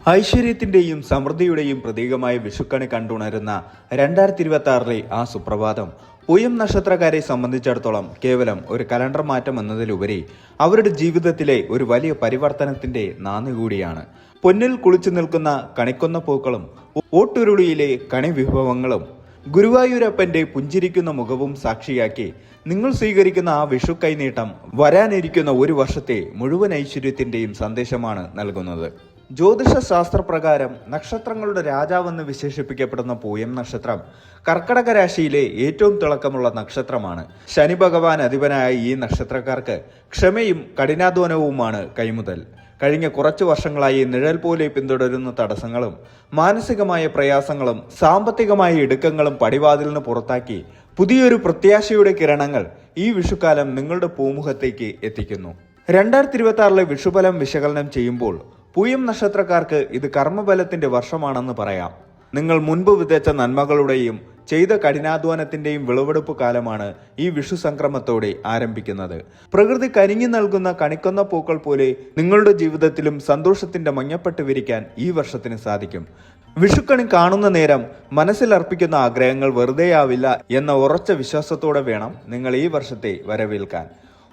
ഐശ്വര്യത്തിന്റെയും സമൃദ്ധിയുടെയും പ്രതീകമായ വിഷുക്കണി കണ്ടുണരുന്ന 2026 ആ സുപ്രഭാതം പൂയം നക്ഷത്രക്കാരെ സംബന്ധിച്ചിടത്തോളം കേവലം ഒരു കലണ്ടർ മാറ്റം എന്നതിലുപരി അവരുടെ ജീവിതത്തിലെ ഒരു വലിയ പരിവർത്തനത്തിന്റെ നാന്ദി കൂടിയാണ്. പൊന്നിൽ കുളിച്ചു നിൽക്കുന്ന കണിക്കൊന്ന പൂക്കളും ഓട്ടുരുളിയിലെ കണി വിഭവങ്ങളും ഗുരുവായൂരപ്പന്റെ പുഞ്ചിരിക്കുന്ന മുഖവും സാക്ഷിയാക്കി നിങ്ങൾ സ്വീകരിക്കുന്ന ആ വിഷു കൈനീട്ടം വരാനിരിക്കുന്ന ഒരു വർഷത്തെ മുഴുവൻ ഐശ്വര്യത്തിന്റെയും സന്ദേശമാണ് നൽകുന്നത്. ജ്യോതിഷ ശാസ്ത്രപ്രകാരം നക്ഷത്രങ്ങളുടെ രാജാവെന്ന് വിശേഷിപ്പിക്കപ്പെടുന്ന പൂയം നക്ഷത്രം കർക്കടക രാശിയിലെ ഏറ്റവും തിളക്കമുള്ള നക്ഷത്രമാണ്. ശനി ഭഗവാൻ അധിപനായ ഈ നക്ഷത്രക്കാർക്ക് ക്ഷമയും കഠിനാധ്വാനവുമാണ് കൈമുതൽ. കഴിഞ്ഞ കുറച്ചു വർഷങ്ങളായി നിഴൽ പോലെ പിന്തുടരുന്ന തടസ്സങ്ങളും മാനസികമായ പ്രയാസങ്ങളും സാമ്പത്തികമായ ഇടുക്കങ്ങളും പടിവാതിലിന് പുറത്താക്കി പുതിയൊരു പ്രത്യാശയുടെ കിരണങ്ങൾ ഈ വിഷുക്കാലം നിങ്ങളുടെ പൂമുഖത്തേക്ക് എത്തിക്കുന്നു. 2026 വിഷുഫലം വിശകലനം ചെയ്യുമ്പോൾ പൂയം നക്ഷത്രക്കാർക്ക് ഇത് കർമ്മബലത്തിന്റെ വർഷമാണെന്ന് പറയാം. നിങ്ങൾ മുൻപ് വിതച്ച നന്മകളുടെയും ചെയ്ത കഠിനാധ്വാനത്തിന്റെയും വിളവെടുപ്പ് കാലമാണ് ഈ വിഷു സംക്രമത്തോടെ ആരംഭിക്കുന്നത്. പ്രകൃതി കനിഞ്ഞു നൽകുന്ന കണിക്കൊന്ന പൂക്കൾ പോലെ നിങ്ങളുടെ ജീവിതത്തിലും സന്തോഷത്തിന്റെ മഞ്ഞപ്പെട്ട് വിരിക്കാൻ ഈ വർഷത്തിന് സാധിക്കും. വിഷുക്കണി കാണുന്ന നേരം മനസ്സിൽ അർപ്പിക്കുന്ന ആഗ്രഹങ്ങൾ വെറുതെയാവില്ല എന്ന ഉറച്ച വിശ്വാസത്തോടെ വേണം നിങ്ങൾ ഈ വർഷത്തെ വരവേൽക്കാൻ.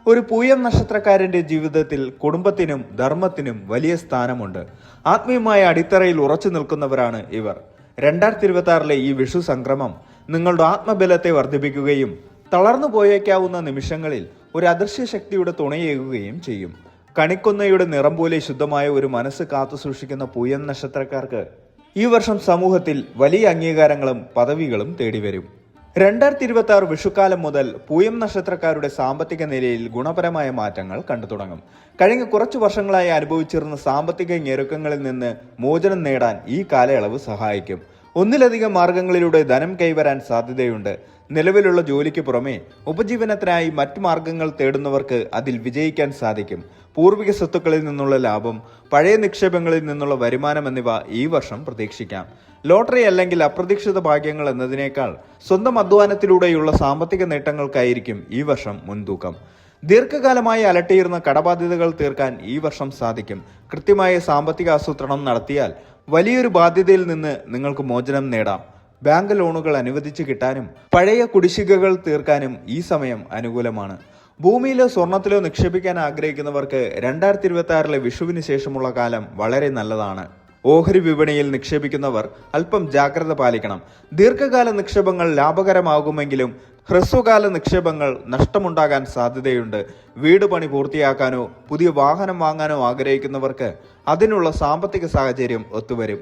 ഒരു പൂയം നക്ഷത്രക്കാരന്റെ ജീവിതത്തിൽ കുടുംബത്തിനും ധർമ്മത്തിനും വലിയ സ്ഥാനമുണ്ട്. ആത്മീയമായ അടിത്തറയിൽ ഉറച്ചു നിൽക്കുന്നവരാണ് ഇവർ. 2026 ഈ വിഷു സംക്രമം നിങ്ങളുടെ ആത്മബലത്തെ വർദ്ധിപ്പിക്കുകയും തളർന്നു പോയേക്കാവുന്ന നിമിഷങ്ങളിൽ ഒരു അദൃശ്യ ശക്തിയുടെ തുണയേകുകയും ചെയ്യും. കണിക്കൊന്നയുടെ നിറം പോലെ ശുദ്ധമായ ഒരു മനസ്സ് കാത്തു സൂക്ഷിക്കുന്ന പൂയം നക്ഷത്രക്കാർക്ക് ഈ വർഷം സമൂഹത്തിൽ വലിയ അംഗീകാരങ്ങളും പദവികളും തേടിവരും. 2026 വിഷുക്കാലം മുതൽ പൂയം നക്ഷത്രക്കാരുടെ സാമ്പത്തിക നിലയിൽ ഗുണപരമായ മാറ്റങ്ങൾ കണ്ടു തുടങ്ങും. കഴിഞ്ഞ കുറച്ചു വർഷങ്ങളായി അനുഭവിച്ചിരുന്ന സാമ്പത്തിക ഞെരുക്കങ്ങളിൽ നിന്ന് മോചനം നേടാൻ ഈ കാലയളവ് സഹായിക്കും. ഒന്നിലധികം മാർഗങ്ങളിലൂടെ ധനം കൈവരാൻ സാധ്യതയുണ്ട്. നിലവിലുള്ള ജോലിക്ക് പുറമെ ഉപജീവനത്തിനായി മറ്റു മാർഗങ്ങൾ തേടുന്നവർക്ക് അതിൽ വിജയിക്കാൻ സാധിക്കും. പൂർവിക സ്വത്തുക്കളിൽ നിന്നുള്ള ലാഭം, പഴയ നിക്ഷേപങ്ങളിൽ നിന്നുള്ള വരുമാനം എന്നിവ ഈ വർഷം പ്രതീക്ഷിക്കാം. ലോട്ടറി അല്ലെങ്കിൽ അപ്രതീക്ഷിത ഭാഗ്യങ്ങൾ എന്നതിനേക്കാൾ സ്വന്തം അധ്വാനത്തിലൂടെയുള്ള സാമ്പത്തിക നേട്ടങ്ങൾക്കായിരിക്കും ഈ വർഷം മുൻതൂക്കം. ദീർഘകാലമായി അലട്ടിയിരുന്ന കടബാധ്യതകൾ തീർക്കാൻ ഈ വർഷം സാധിക്കും. കൃത്യമായ സാമ്പത്തിക ആസൂത്രണം നടത്തിയാൽ വലിയൊരു ബാധ്യതയിൽ നിന്ന് നിങ്ങൾക്ക് മോചനം നേടാം. ബാങ്ക് ലോണുകൾ അനുവദിച്ചു കിട്ടാനും പഴയ കുടിശ്ശികകൾ തീർക്കാനും ഈ സമയം അനുകൂലമാണ്. ഭൂമിയിലോ സ്വർണത്തിലോ നിക്ഷേപിക്കാൻ ആഗ്രഹിക്കുന്നവർക്ക് 2026 വിഷുവിന് ശേഷമുള്ള കാലം വളരെ നല്ലതാണ്. ഓഹരി വിപണിയിൽ നിക്ഷേപിക്കുന്നവർ അല്പം ജാഗ്രത പാലിക്കണം. ദീർഘകാല നിക്ഷേപങ്ങൾ ലാഭകരമാകുമെങ്കിലും ഹ്രസ്വകാല നിക്ഷേപങ്ങൾ നഷ്ടമുണ്ടാകാൻ സാധ്യതയുണ്ട്. വീട് പണി പൂർത്തിയാക്കാനോ പുതിയ വാഹനം വാങ്ങാനോ ആഗ്രഹിക്കുന്നവർക്ക് അതിനുള്ള സാമ്പത്തിക സാഹചര്യം ഒത്തുവരും.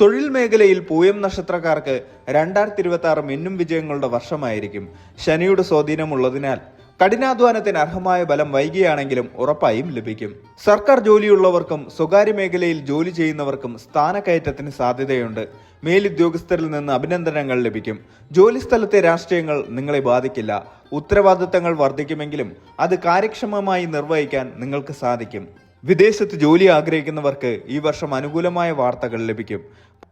തൊഴിൽ മേഖലയിൽ പൂയം നക്ഷത്രക്കാർക്ക് 2026 മിന്നും വിജയങ്ങളുടെ വർഷമായിരിക്കും. ശനിയുടെ സ്വാധീനമുള്ളതിനാൽ കഠിനാധ്വാനത്തിന് അർഹമായ ബലം വൈകിയാണെങ്കിലും ഉറപ്പായും ലഭിക്കും. സർക്കാർ ജോലിയുള്ളവർക്കും സ്വകാര്യ മേഖലയിൽ ജോലി ചെയ്യുന്നവർക്കും സ്ഥാനക്കയറ്റത്തിന് സാധ്യതയുണ്ട്. മേലുദ്യോഗസ്ഥരിൽ നിന്ന് അഭിനന്ദനങ്ങൾ ലഭിക്കും. ജോലിസ്ഥലത്തെ രാഷ്ട്രീയങ്ങൾ നിങ്ങളെ ബാധിക്കില്ല. ഉത്തരവാദിത്തങ്ങൾ വർദ്ധിക്കുമെങ്കിലും അത് കാര്യക്ഷമമായി നിർവഹിക്കാൻ നിങ്ങൾക്ക് സാധിക്കും. വിദേശത്ത് ജോലി ആഗ്രഹിക്കുന്നവർക്ക് ഈ വർഷം അനുകൂലമായ വാർത്തകൾ ലഭിക്കും.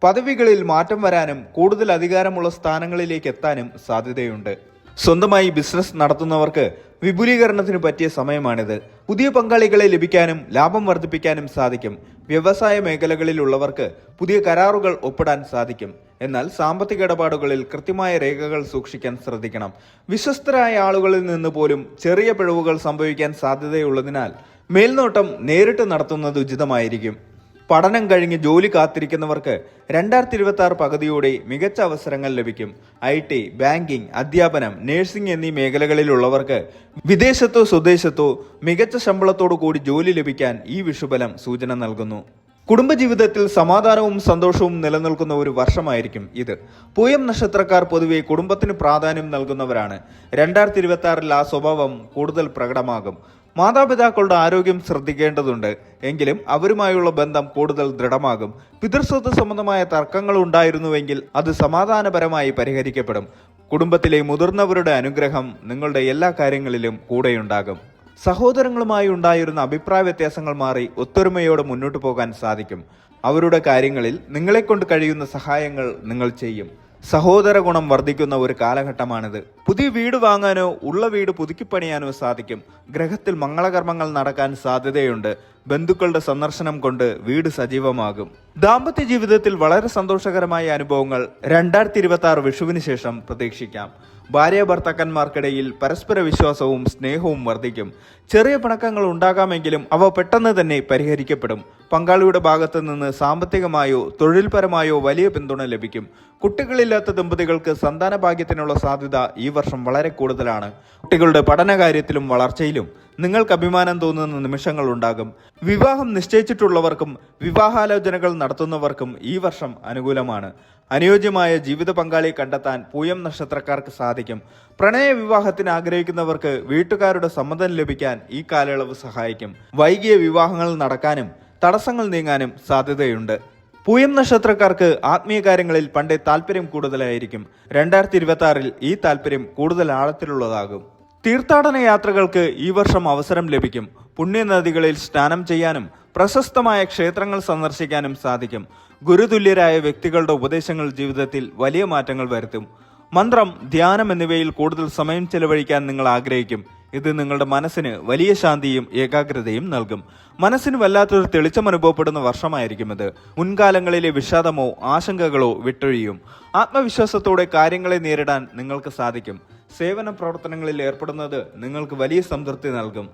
പദവികളിൽ മാറ്റം വരാനും കൂടുതൽ അധികാരമുള്ള സ്ഥാനങ്ങളിലേക്ക് എത്താനും സാധ്യതയുണ്ട്. സ്വന്തമായി ബിസിനസ് നടത്തുന്നവർക്ക് വിപുലീകരണത്തിന് പറ്റിയ സമയമാണിത്. പുതിയ പങ്കാളികളെ ലഭിക്കാനും ലാഭം വർദ്ധിപ്പിക്കാനും സാധിക്കും. വ്യവസായ മേഖലകളിലുള്ളവർക്ക് പുതിയ കരാറുകൾ ഒപ്പിടാൻ സാധിക്കും. എന്നാൽ സാമ്പത്തിക ഇടപാടുകളിൽ കൃത്യമായ രേഖകൾ സൂക്ഷിക്കാൻ ശ്രദ്ധിക്കണം. വിശ്വസ്തരായ ആളുകളിൽ നിന്ന് പോലും ചെറിയ പിഴവുകൾ സംഭവിക്കാൻ സാധ്യതയുള്ളതിനാൽ മേൽനോട്ടം നേരിട്ട് നടത്തുന്നത് ഉചിതമായിരിക്കും. പഠനം കഴിഞ്ഞ് ജോലി കാത്തിരിക്കുന്നവർക്ക് 2026 പകുതിയോടെ മികച്ച അവസരങ്ങൾ ലഭിക്കും. IT, ബാങ്കിംഗ്, അധ്യാപനം, നഴ്സിംഗ് എന്നീ മേഖലകളിലുള്ളവർക്ക് വിദേശത്തോ സ്വദേശത്തോ മികച്ച ശമ്പളത്തോടു കൂടി ജോലി ലഭിക്കാൻ ഈ വിഷുബലം സൂചന നൽകുന്നു. കുടുംബജീവിതത്തിൽ സമാധാനവും സന്തോഷവും നിലനിൽക്കുന്ന ഒരു വർഷമായിരിക്കും ഇത്. പൂയം നക്ഷത്രക്കാർ പൊതുവെ കുടുംബത്തിന് പ്രാധാന്യം നൽകുന്നവരാണ്. 2026 ആ സ്വഭാവം കൂടുതൽ പ്രകടമാകും. മാതാപിതാക്കളുടെ ആരോഗ്യം ശ്രദ്ധിക്കേണ്ടതുണ്ട്. എങ്കിലും അവരുമായുള്ള ബന്ധം കൂടുതൽ ദൃഢമാകും. പിതൃസ്വത്ത് സംബന്ധമായ തർക്കങ്ങൾ ഉണ്ടായിരുന്നുവെങ്കിൽ അത് സമാധാനപരമായി പരിഹരിക്കപ്പെടും. കുടുംബത്തിലെ മുതിർന്നവരുടെ അനുഗ്രഹം നിങ്ങളുടെ എല്ലാ കാര്യങ്ങളിലും കൂടെയുണ്ടാകും. സഹോദരങ്ങളുമായി ഉണ്ടായിരുന്ന അഭിപ്രായ വ്യത്യാസങ്ങൾ മാറി ഒത്തൊരുമയോടെ മുന്നോട്ട് പോകാൻ സാധിക്കും. അവരുടെ കാര്യങ്ങളിൽ നിങ്ങളെക്കൊണ്ട് കഴിയുന്ന സഹായങ്ങൾ നിങ്ങൾ ചെയ്യും. സഹോദര ഗുണം വർദ്ധിക്കുന്ന ഒരു കാലഘട്ടമാണിത്. പുതിയ വീട് വാങ്ങാനോ ഉള്ള വീട് പുതുക്കിപ്പണിയാനോ സാധിക്കും. ഗ്രഹത്തിൽ മംഗളകർമ്മങ്ങൾ നടക്കാൻ സാധ്യതയുണ്ട്. ബന്ധുക്കളുടെ സന്ദർശനം കൊണ്ട് വീട് സജീവമാകും. ദാമ്പത്യ ജീവിതത്തിൽ വളരെ സന്തോഷകരമായ അനുഭവങ്ങൾ 2026 വിഷുവിന് ശേഷം പ്രതീക്ഷിക്കാം. ഭാര്യ ഭർത്താക്കന്മാർക്കിടയിൽ പരസ്പര വിശ്വാസവും സ്നേഹവും വർദ്ധിക്കും. ചെറിയ പിണക്കങ്ങൾ ഉണ്ടാകാമെങ്കിലും അവ പെട്ടെന്ന് തന്നെ പരിഹരിക്കപ്പെടും. പങ്കാളിയുടെ ഭാഗത്തു നിന്ന് സാമ്പത്തികമായോ തൊഴിൽപരമായോ വലിയ പിന്തുണ ലഭിക്കും. കുട്ടികളില്ലാത്ത ദമ്പതികൾക്ക് സന്താന ഭാഗ്യത്തിനുള്ള സാധ്യത ഈ വർഷം വളരെ കൂടുതലാണ്. കുട്ടികളുടെ പഠനകാര്യത്തിലും വളർച്ചയിലും നിങ്ങൾക്ക് അഭിമാനം തോന്നുന്ന നിമിഷങ്ങൾ ഉണ്ടാകും. വിവാഹം നിശ്ചയിച്ചിട്ടുള്ളവർക്കും വിവാഹാലോചനകൾ നടത്തുന്നവർക്കും ഈ വർഷം അനുകൂലമാണ്. അനുയോജ്യമായ ജീവിത പങ്കാളിയെ കണ്ടെത്താൻ പൂയം നക്ഷത്രക്കാർക്ക് സാധിക്കും. പ്രണയ വിവാഹത്തിന് ആഗ്രഹിക്കുന്നവർക്ക് വീട്ടുകാരുടെ സമ്മതം ലഭിക്കാൻ ഈ കാലയളവ് സഹായിക്കും. വൈകിയ വിവാഹങ്ങൾ നടക്കാനും തടസ്സങ്ങൾ നീങ്ങാനും സാധ്യതയുണ്ട്. പൂയം നക്ഷത്രക്കാർക്ക് ആത്മീയ കാര്യങ്ങളിൽ പണ്ടേ താല്പര്യം കൂടുതലായിരിക്കും. 2026 ഈ താല്പര്യം കൂടുതൽ ആഴത്തിലുള്ളതാകും. തീർത്ഥാടന യാത്രകൾക്ക് ഈ വർഷം അവസരം ലഭിക്കും. പുണ്യനദികളിൽ സ്നാനം ചെയ്യാനും പ്രശസ്തമായ ക്ഷേത്രങ്ങൾ സന്ദർശിക്കാനും സാധിക്കും. ഗുരുതുല്യരായ വ്യക്തികളുടെ ഉപദേശങ്ങൾ ജീവിതത്തിൽ വലിയ മാറ്റങ്ങൾ വരുത്തും. മന്ത്രം, ധ്യാനം എന്നിവയിൽ കൂടുതൽ സമയം ചെലവഴിക്കാൻ നിങ്ങൾ ആഗ്രഹിക്കും. ഇത് നിങ്ങളുടെ മനസ്സിന് വലിയ ശാന്തിയും ഏകാഗ്രതയും നൽകും. മനസ്സിന് വല്ലാത്തൊരു തെളിച്ചം അനുഭവപ്പെടുന്ന വർഷമായിരിക്കും ഇത്. മുൻകാലങ്ങളിലെ വിഷാദമോ ആശങ്കകളോ വിട്ടൊഴിയും. ആത്മവിശ്വാസത്തോടെ കാര്യങ്ങളെ നേരിടാൻ നിങ്ങൾക്ക് സാധിക്കും. സേവന പ്രവർത്തനങ്ങളിൽ ഏർപ്പെടുന്നത് നിങ്ങൾക്ക് വലിയ സംതൃപ്തി നൽകും.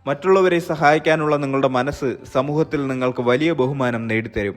മറ്റുള്ളവരെ സഹായിക്കാനുള്ള നിങ്ങളുടെ മനസ്സ് സമൂഹത്തിൽ നിങ്ങൾക്ക് വലിയ ബഹുമാനം നേടിത്തരും.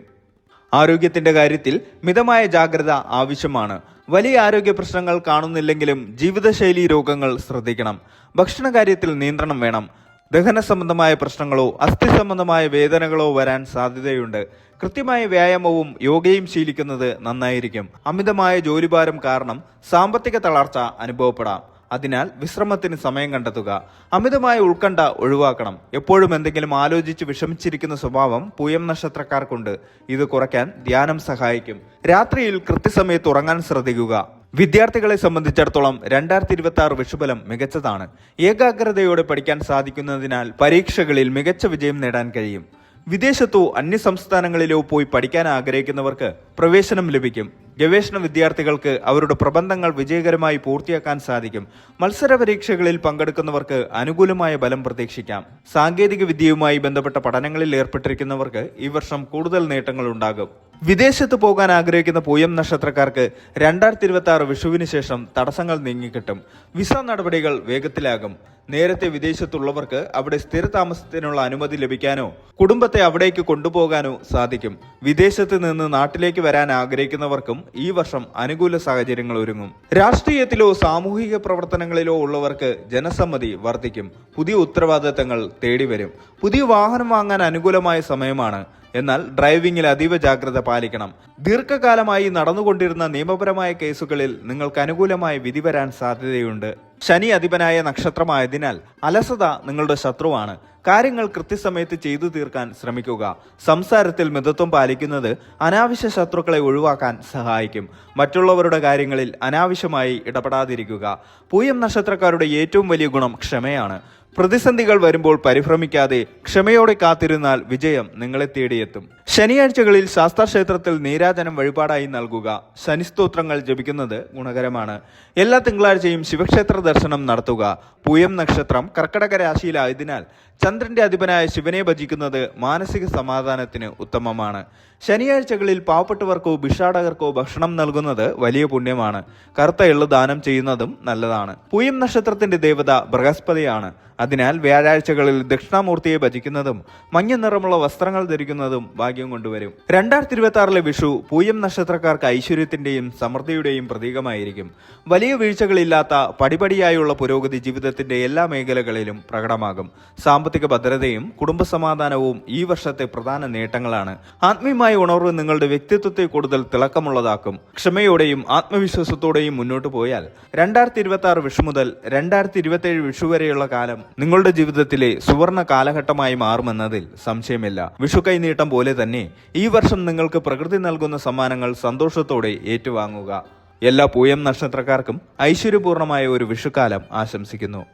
ആരോഗ്യത്തിന്റെ കാര്യത്തിൽ മിതമായ ജാഗ്രത ആവശ്യമാണ്. വലിയ ആരോഗ്യ പ്രശ്നങ്ങൾ കാണുന്നില്ലെങ്കിലും ജീവിതശൈലി രോഗങ്ങൾ ശ്രദ്ധിക്കണം. ഭക്ഷണ കാര്യത്തിൽ നിയന്ത്രണം വേണം. ദഹന സംബന്ധമായ പ്രശ്നങ്ങളോ അസ്ഥി സംബന്ധമായ വേദനകളോ വരാൻ സാധ്യതയുണ്ട്. കൃത്യമായ വ്യായാമവും യോഗയും ശീലിക്കുന്നത് നന്നായിരിക്കും. അമിതമായ ജോലിഭാരം കാരണം സാമ്പത്തിക തളർച്ച അനുഭവപ്പെടാം. അതിനാൽ വിശ്രമത്തിന് സമയം കണ്ടെത്തുക. അമിതമായ ഉത്കണ്ഠ ഒഴിവാക്കണം. എപ്പോഴും എന്തെങ്കിലും ആലോചിച്ച് വിഷമിച്ചിരിക്കുന്ന സ്വഭാവം പൂയം നക്ഷത്രക്കാർക്കുണ്ട്. ഇത് കുറയ്ക്കാൻ ധ്യാനം സഹായിക്കും. രാത്രിയിൽ കൃത്യസമയത്ത് ഉറങ്ങാൻ ശ്രദ്ധിക്കുക. വിദ്യാർത്ഥികളെ സംബന്ധിച്ചിടത്തോളം 2026 വിഷുബലം മികച്ചതാണ്. ഏകാഗ്രതയോടെ പഠിക്കാൻ സാധിക്കുന്നതിനാൽ പരീക്ഷകളിൽ മികച്ച വിജയം നേടാൻ കഴിയും. വിദേശത്തോ അന്യസംസ്ഥാനങ്ങളിലോ പോയി പഠിക്കാൻ ആഗ്രഹിക്കുന്നവർക്ക് പ്രവേശനം ലഭിക്കും. ഗവേഷണ വിദ്യാർത്ഥികൾക്ക് അവരുടെ പ്രബന്ധങ്ങൾ വിജയകരമായി പൂർത്തിയാക്കാൻ സാധിക്കും. മത്സര പരീക്ഷകളിൽ പങ്കെടുക്കുന്നവർക്ക് അനുകൂലമായ ഫലം പ്രതീക്ഷിക്കാം. സാങ്കേതിക വിദ്യയുമായി ബന്ധപ്പെട്ട പഠനങ്ങളിൽ ഏർപ്പെട്ടിരിക്കുന്നവർക്ക് ഈ വർഷം കൂടുതൽ നേട്ടങ്ങൾ ഉണ്ടാകും. വിദേശത്ത് പോകാൻ ആഗ്രഹിക്കുന്ന പൂയം നക്ഷത്രക്കാർക്ക് 2026 വിഷുവിന് ശേഷം തടസ്സങ്ങൾ നീങ്ങിക്കിട്ടും. വിസ നടപടികൾ വേഗത്തിലാകും. നേരത്തെ വിദേശത്തുള്ളവർക്ക് അവിടെ സ്ഥിരതാമസത്തിനുള്ള അനുമതി ലഭിക്കാനോ കുടുംബത്തെ അവിടേക്ക് കൊണ്ടുപോകാനോ സാധിക്കും. വിദേശത്ത് നിന്ന് നാട്ടിലേക്ക് വരാൻ ആഗ്രഹിക്കുന്നവർക്കും ഈ വർഷം അനുകൂല സാഹചര്യങ്ങൾ ഒരുങ്ങും. രാഷ്ട്രീയത്തിലോ സാമൂഹിക പ്രവർത്തനങ്ങളിലോ ഉള്ളവർക്ക് ജനസമ്മതി വർദ്ധിക്കും. പുതിയ ഉത്തരവാദിത്തങ്ങൾ തേടിവരും. പുതിയ വാഹനം വാങ്ങാൻ അനുകൂലമായ സമയമാണ്. എന്നാൽ ഡ്രൈവിംഗിൽ അതീവ ജാഗ്രത പാലിക്കണം. ദീർഘകാലമായി നടന്നുകൊണ്ടിരുന്ന നിയമപരമായ കേസുകളിൽ നിങ്ങൾക്ക് അനുകൂലമായ വിധി വരാൻ സാധ്യതയുണ്ട്. ശനി അധിപനായ നക്ഷത്രമായതിനാൽ അലസത നിങ്ങളുടെ ശത്രുവാണ്. കാര്യങ്ങൾ കൃത്യസമയത്ത് ചെയ്തു തീർക്കാൻ ശ്രമിക്കുക. സംസാരത്തിൽ മിതത്വം പാലിക്കുന്നത് അനാവശ്യ ശത്രുക്കളെ ഒഴിവാക്കാൻ സഹായിക്കും. മറ്റുള്ളവരുടെ കാര്യങ്ങളിൽ അനാവശ്യമായി ഇടപെടാതിരിക്കുക. പൂയം നക്ഷത്രക്കാരുടെ ഏറ്റവും വലിയ ഗുണം ക്ഷമയാണ്. പ്രതിസന്ധികൾ വരുമ്പോൾ പരിഭ്രമിക്കാതെ ക്ഷമയോടെ കാത്തിരുന്നാൽ വിജയം നിങ്ങളെ തേടിയെത്തും. ശനിയാഴ്ചകളിൽ ശാസ്താക്ഷേത്രത്തിൽ നീരാജനം വഴിപാടായി നൽകുക. ശനിസ്തോത്രങ്ങൾ ജപിക്കുന്നത് ഗുണകരമാണ്. എല്ലാ തിങ്കളാഴ്ചയും ശിവക്ഷേത്ര ദർശനം നടത്തുക. പൂയം നക്ഷത്രം കർക്കടക രാശിയിലായതിനാൽ ചന്ദ്രന്റെ അധിപനായ ശിവനെ ഭജിക്കുന്നത് മാനസിക സമാധാനത്തിന് ഉത്തമമാണ്. ശനിയാഴ്ചകളിൽ പാവപ്പെട്ടവർക്കോ ഭിക്ഷാടകർക്കോ ഭക്ഷണം നൽകുന്നത് വലിയ പുണ്യമാണ്. കറുത്ത എള്ള് ദാനം ചെയ്യുന്നതും നല്ലതാണ്. പൂയം നക്ഷത്രത്തിന്റെ ദേവത ബൃഹസ്പതിയാണ്. അതിനാൽ വ്യാഴാഴ്ചകളിൽ ദക്ഷിണാമൂർത്തിയെ ഭജിക്കുന്നതും മഞ്ഞ നിറമുള്ള വസ്ത്രങ്ങൾ ധരിക്കുന്നതും ഭാഗ്യം കൊണ്ടുവരും. 2026 വിഷു പൂയം നക്ഷത്രക്കാർക്ക് ഐശ്വര്യത്തിന്റെയും സമൃദ്ധിയുടെയും പ്രതീകമായിരിക്കും. വലിയ വീഴ്ചകളില്ലാത്ത പടിപടിയായുള്ള പുരോഗതി ജീവിതത്തിന്റെ എല്ലാ മേഖലകളിലും പ്രകടമാകും. സാമ്പത്തിക ഭദ്രതയും കുടുംബസമാധാനവും ഈ വർഷത്തെ പ്രധാന നേട്ടങ്ങളാണ്. ആത്മീയമായ ഉണർവ് നിങ്ങളുടെ വ്യക്തിത്വത്തെ കൂടുതൽ തിളക്കമുള്ളതാക്കും. ക്ഷമയോടെയും ആത്മവിശ്വാസത്തോടെയും മുന്നോട്ട് പോയാൽ 2026 വിഷു മുതൽ 2027 വിഷു വരെയുള്ള കാലം നിങ്ങളുടെ ജീവിതത്തിലെ സുവർണ കാലഘട്ടമായി മാറുമെന്നതിൽ സംശയമില്ല. വിഷു കൈനീട്ടം പോലെ തന്നെ ഈ വർഷം നിങ്ങൾക്ക് പ്രകൃതി നൽകുന്ന സമ്മാനങ്ങൾ സന്തോഷത്തോടെ ഏറ്റുവാങ്ങുക. എല്ലാ പൂയം നക്ഷത്രക്കാർക്കും ഐശ്വര്യപൂർണമായ ഒരു വിഷുക്കാലം ആശംസിക്കുന്നു.